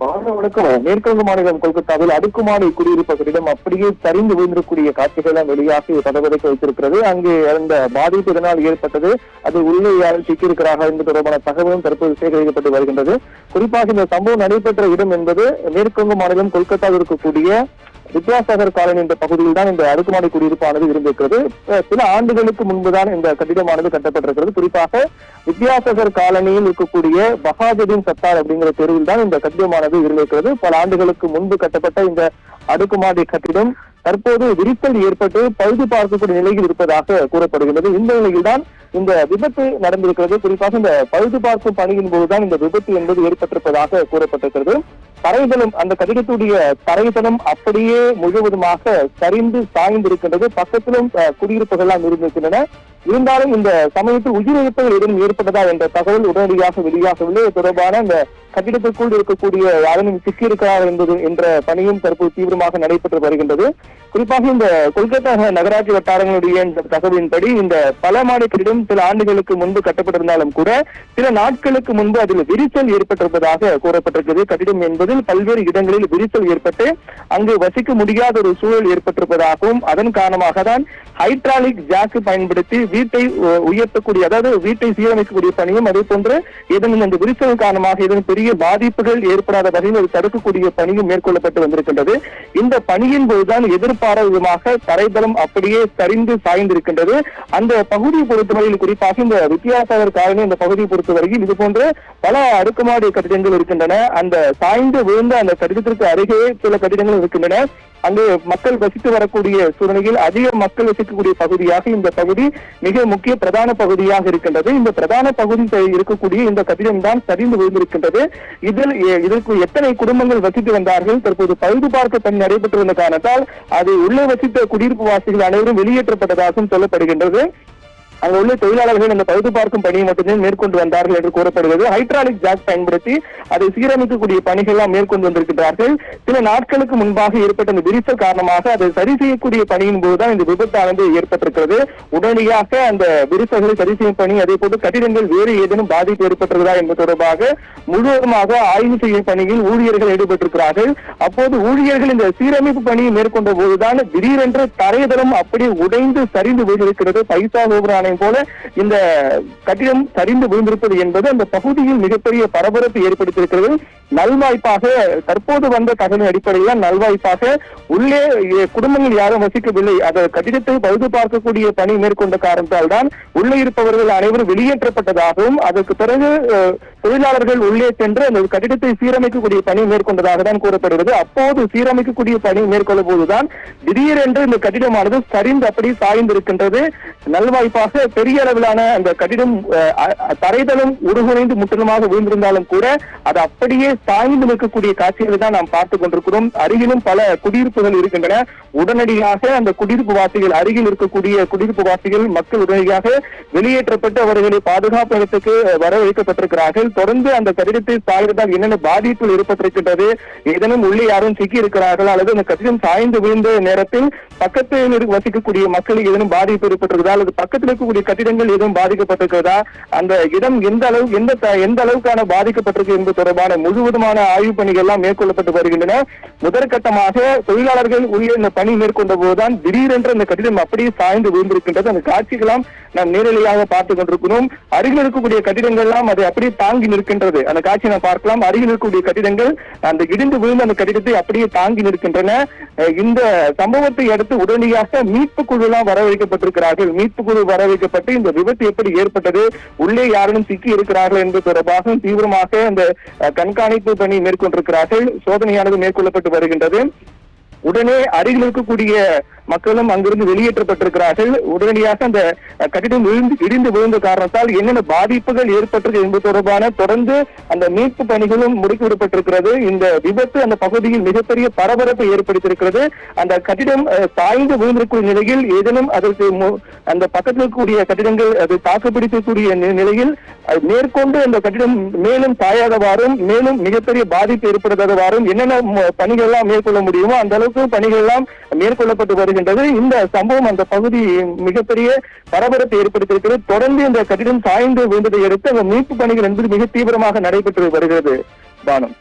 வணக்கம். மேற்குவங்க மாநிலம் கொல்கத்தாவில் அடுக்குமாடி குடியிருப்பு கட்டிடம் அப்படியே சரிந்து விழுந்திருக்கூடிய காட்சிகள் வெளியாகி பதவிக்க வைத்திருக்கிறது. அங்கு அந்த பாதிப்பு இதனால் ஏற்பட்டது, அது உள்ளே யாரும் சிக்கியிருக்கிறார்கள் என்பது தொடர்பான தகவலும் தற்போது சேகரிக்கப்பட்டு வருகின்றது. குறிப்பாக இந்த சம்பவம் நடைபெற்ற இடம் என்பது மேற்குவங்க மாநிலம் கொல்கத்தாவில் இருக்கக்கூடிய வித்யாசாகர் காலனி என்ற பகுதியில் தான் இந்த அடுக்குமாடி குடியிருப்பானது இருந்திருக்கிறது. சில ஆண்டுகளுக்கு முன்புதான் இந்த கட்டிடமானது கட்டப்பட்டிருக்கிறது. குறிப்பாக வித்யாசாகர் காலனியில் இருக்கக்கூடிய பகாஜுதீன் சத்தார் அப்படிங்கிற தெருவில் தான் இந்த கட்டிடமானது இருந்திருக்கிறது. பல ஆண்டுகளுக்கு முன்பு கட்டப்பட்ட இந்த அடுக்குமாடி கட்டிடம் தற்போது விரிசல் ஏற்பட்டு பழுது பார்க்கக்கூடிய நிலையில் இருப்பதாக கூறப்படுகிறது. இந்த நிலையில் தான் இந்த விபத்து நடந்திருக்கிறது. குறிப்பாக இந்த பழுது பார்க்கும் பணியின் போதுதான் இந்த விபத்து என்பது ஏற்பட்டிருப்பதாக கூறப்பட்டிருக்கிறது. தரைதளம், அந்த கட்டிடத்துடைய தரைதளம் அப்படியே முழுவதுமாக சரிந்து சாய்ந்திருக்கின்றது. பக்கத்திலும் குடியிருப்புகள்லாம் இருந்திருக்கின்றன. இருந்தாலும் இந்த சமயத்தில் உயிரிழப்புகள் ஏதும் ஏற்பட்டதா என்ற தகவல் உடனடியாக வெளியாகவில்லை. தொடர்பான இந்த கட்டிடத்திற்குள் இருக்கக்கூடிய யாரும் சிக்கியிருக்கிறார் என்பது என்ற பணியும் தற்போது தீவிரமாக நடைபெற்று வருகின்றது. குறிப்பாக இந்த கொல்கத்தா நகராட்சி வட்டாரங்களுடைய தகவலின்படி இந்த பல மாடி கட்டிடம் சில ஆண்டுகளுக்கு முன்பு கட்டப்பட்டிருந்தாலும் கூட சில நாட்களுக்கு முன்பு அதில் விரிசல் ஏற்பட்டிருப்பதாக கூறப்பட்டிருக்கிறது. கட்டிடம் என்பதில் பல்வேறு இடங்களில் விரிசல் ஏற்பட்டு அங்கு வசிக்க முடியாத ஒரு சூழல் ஏற்பட்டிருப்பதாகவும் அதன் காரணமாக தான் ஹைட்ராலிக் ஜாக்கு பயன்படுத்தி வீட்டை உயர்த்தக்கூடிய, அதாவது வீட்டை சீரமைக்கக்கூடிய பணியும், அதே போன்று ஏதேனும் இந்த விரிசல் காரணமாக ஏதேனும் பெரிய பாதிப்புகள் ஏற்படாத வகையில் ஒரு தடுக்கக்கூடிய பணியும் மேற்கொள்ளப்பட்டு வந்திருக்கின்றது. இந்த பணியின் போதுதான் எதிர்பாராத விதமாக தரைதளம் அப்படியே சரிந்து சாய்ந்திருக்கின்றது. அந்த பகுதியை பொறுத்தவரையில், குறிப்பாக இந்த வித்யாசாகர் காலனி இந்த பகுதியை பொறுத்தவரையில் இது போன்ற பல அடுக்குமாடி கட்டிடங்கள் இருக்கின்றன. அந்த சாய்ந்து விழுந்த அந்த கட்டிடத்திற்கு அருகே சில கட்டிடங்கள் இருக்கின்றன. அங்கு மக்கள் வசித்து வரக்கூடிய சூழ்நிலையில் அதிக மக்கள் வசிக்கக்கூடிய பகுதியாக இந்த பகுதி மிக முக்கிய பிரதான பகுதியாக இருக்கின்றது. இந்த பிரதான பகுதியில் இருக்கக்கூடிய இந்த கட்டிடம் தான் சரிந்து விழுந்திருக்கின்றது. இதற்கு எத்தனை குடும்பங்கள் வசித்து வந்தார்கள், தற்போது பழுது பார்க்க பணி நடைபெற்று வந்த காரணத்தால் அது உள்ளே வசித்த குடியிருப்பு வாசிகள் அனைவரும் வெளியேற்றப்பட்டதாகவும் சொல்லப்படுகின்றது. அங்கு உள்ள தொழிலாளர்கள் இந்த பழுது பார்க்கும் பணியை மட்டுமே மேற்கொண்டு வந்தார்கள் என்று கூறப்படுகிறது. ஹைட்ராலிக் ஜாக் பயன்படுத்தி அதை சீரமைக்கக்கூடிய பணிகள் எல்லாம் மேற்கொண்டு வந்திருக்கிறார்கள். சில நாட்களுக்கு முன்பாக ஏற்பட்ட இந்த விரிசல் காரணமாக அதை சரி செய்யக்கூடிய பணியின் போதுதான் இந்த விபத்தானது ஏற்பட்டிருக்கிறது. உடனடியாக அந்த விரிசல்களை சரி செய்யும் பணி, அதே போன்று கட்டிடங்கள் வேறு ஏதேனும் பாதிப்பு ஏற்பட்டிருக்கிறதா என்பது தொடர்பாக முழுவதுமாக ஆய்வு செய்யும் பணியில் ஊழியர்கள் ஈடுபட்டிருக்கிறார்கள். அப்போது ஊழியர்கள் இந்த சீரமைப்பு பணியை மேற்கொண்ட போதுதான் திடீரென்று தரைதளம் அப்படி உடைந்து சரிந்து விழுந்திருக்கிறது. பைசா கோபுரான போல இந்த கட்டிடம் சரிந்து விழுந்திருப்பது என்பது அந்த பகுதியில் மிகப்பெரிய பரபரப்பு ஏற்படுத்தியிருக்கிறது. நல்வாய்ப்பாக தற்போது வந்த தகவலின் அடிப்படையில் நல்வாய்ப்பாக உள்ளே குடும்பங்கள் யாரும் வசிக்கவில்லை. அந்த கட்டிடத்தை பழுது பார்க்கக்கூடிய பணி மேற்கொண்ட காரணத்தால் தான் உள்ளே இருப்பவர்கள் அனைவரும் வெளியேற்றப்பட்டதாகவும் அதற்கு பிறகு தொழிலாளர்கள் உள்ளே சென்று அந்த கட்டிடத்தை சீரமைக்கக்கூடிய பணி மேற்கொண்டதாக தான் கூறப்படுகிறது. அப்போது சீரமைக்கக்கூடிய பணி மேற்கொள்ளும் போதுதான் திடீரென்று இந்த கட்டிடமானது சரிந்து அப்படி சாய்ந்திருக்கின்றது. நல்வாய்ப்பாக பெரிய அளவிலான அந்த கட்டிடம் தரைதளம் உருகுலைந்து முற்றிலுமாக வீழ்ந்திருந்தாலும் கூட அது அப்படியே சாய்ந்து நிற்கக்கூடிய காட்சிகளை தான் நாம் பார்த்துக் கொண்டிருக்கிறோம். அருகிலும் பல குடியிருப்புகள் இருக்கின்றன. உடனடியாக அந்த குடியிருப்பு வாசிகள், அருகில் இருக்கக்கூடிய குடியிருப்பு வாசிகள் மக்கள் உடனடியாக வெளியேற்றப்பட்டு அவர்களை பாதுகாப்பு இடத்துக்கு வரவழைக்கப்பட்டிருக்கிறார்கள். தொடர்ந்து அந்த கட்டிடத்தை சாய்ந்ததால் என்னென்ன பாதிப்புகள் ஏற்பட்டிருக்கின்றது, ஏதேனும் உள்ளே யாரும் சிக்கி இருக்கிறார்கள் அல்லது அந்த கட்டிடம் சாய்ந்து விழுந்த நேரத்தில் பக்கத்தில் வசிக்கக்கூடிய மக்களுக்கு ஏதேனும் பாதிப்பு ஏற்பட்டிருக்கிறதா அல்லது பக்கத்தில் இருக்கக்கூடிய கட்டிடங்கள் எதுவும் பாதிக்கப்பட்டிருக்கிறதா, அந்த இடம் எந்த அளவுக்கான பாதிக்கப்பட்டிருக்கு என்பது தொடர்பான முழுவதுமான ஆய்வு பணிகள் எல்லாம் மேற்கொள்ளப்பட்டு வருகின்றன. முதற்கட்டமாக தொழிலாளர்கள் உள்ளே இந்த பணி மேற்கொண்ட போதுதான் திடீரென்று அந்த கட்டிடம் அப்படியே சாய்ந்து விழுந்திருக்கின்றது. அந்த காட்சிகளாம் நாம் நேரடியாக பார்த்துக் கொண்டிருக்கிறோம். அருகில் இருக்கக்கூடிய கட்டிடங்கள் எல்லாம் அதை அப்படியே தாங்கி நிற்கின்றது. அந்த காட்சியை நாம் பார்க்கலாம். அருகில் இருக்கக்கூடிய கட்டிடங்கள் அந்த இடிந்து விழுந்த அந்த கட்டிடத்தை அப்படியே தாங்கி நிற்கின்றன. இந்த சம்பவத்தை அடுத்து உடனடியாக மீட்பு குழு எல்லாம் வரவழைக்கப்பட்டிருக்கிறார்கள். மீட்பு குழு வரவைக்கப்பட்டு இந்த விபத்து எப்படி ஏற்பட்டது, உள்ளே யாரும் சிக்கி இருக்கிறார்கள் என்பது தொடர்பாக தீவிரமாக அந்த கண்காணிப்பு பணி மேற்கொண்டிருக்கிறார்கள். சோதனையானது மேற்கொள்ளப்பட்டு வருகின்றது. உடனே அருகில் இருக்கக்கூடிய மக்களும் அங்கிருந்து வெளியேற்றப்பட்டிருக்கிறார்கள். உடனடியாக அந்த கட்டிடம் இடிந்து விழுந்த காரணத்தால் என்னென்ன பாதிப்புகள் ஏற்பட்டது என்பது தொடர்பான தொடர்ந்து அந்த மீட்பு பணிகளும் முடுக்கிவிடப்பட்டிருக்கிறது. இந்த விபத்து அந்த பகுதியில் மிகப்பெரிய பரபரப்பை ஏற்படுத்தியிருக்கிறது. அந்த கட்டிடம் சாய்ந்து விழுந்திருக்கூடிய நிலையில் ஏதேனும் அதற்கு அந்த பக்கத்தில் இருக்கக்கூடிய கட்டிடங்கள் அது தாக்குப்பிடிக்கக்கூடிய நிலையில் மேற்கொண்டு அந்த கட்டிடம் மேலும் சாயாதவாறும் மேலும் மிகப்பெரிய பாதிப்பு ஏற்படுத்தாதவாறும் என்னென்ன பணிகள் எல்லாம் மேற்கொள்ள முடியுமோ அந்த அளவுக்கு பணிகள் எல்லாம் மேற்கொள்ளப்பட்டு வருகின்றன. இந்த சம்பவம் அந்த பகுதி மிகப்பெரிய பரபரப்பை ஏற்படுத்தியிருக்கிறது. தொடர்ந்து இந்த கட்டிடம் சாய்ந்து விழுந்ததை அடுத்து அந்த மீட்பு பணிகள் என்பது மிக தீவிரமாக நடைபெற்று வருகிறது. பானம்.